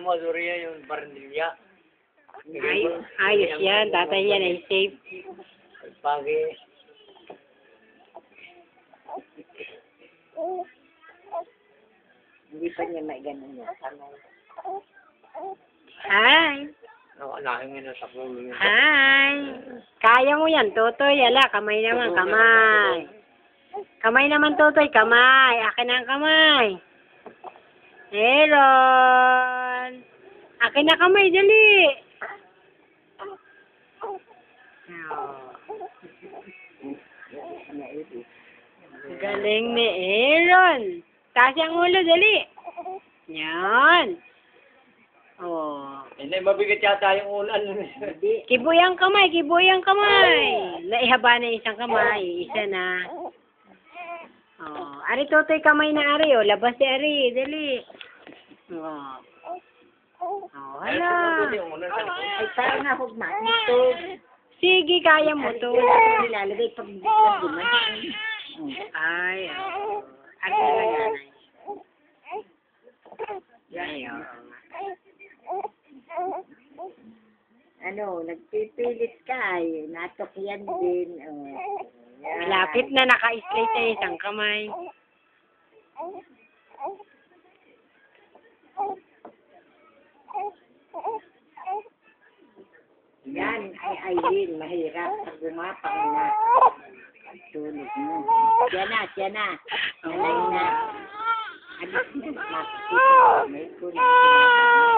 Maduria yung barnilya. Ayos yan. Tatay yan ay safe. Pagi. Hindi pa niya may ganun yan. Hi. Nahingin na sa pulo. Hi. Kaya mo yan, Totoy. Ala, kamay naman, kamay. Kamay naman, Totoy, kamay. Akin ang kamay. Meron. Akin na kamay, dali. Galing ni Aaron. Taas ang ulo, dali. Yan. Oh. Hindi, mabigat yata yung ulan. Kibuy ang kamay, kibuy ang kamay. Naihaba na isang kamay, isa na. Oh, ari Totoy kamay na ari, oh. Labas si ari, dali. Oh. Oh, hala. Ay, parang nahugma. Ito, Sige, kaya mo to. nilalagay pag nagduman. Ay, oh. Ano na yan? Ay, oh. Ano, nagpipilit ka ay natok yan din. Yan. Malapit na naka-straight sa isang kamay. Yan, ay din, mahirap pag gumapang na. Tulog mo. Yan na. Alay na. Alis na. May kulit.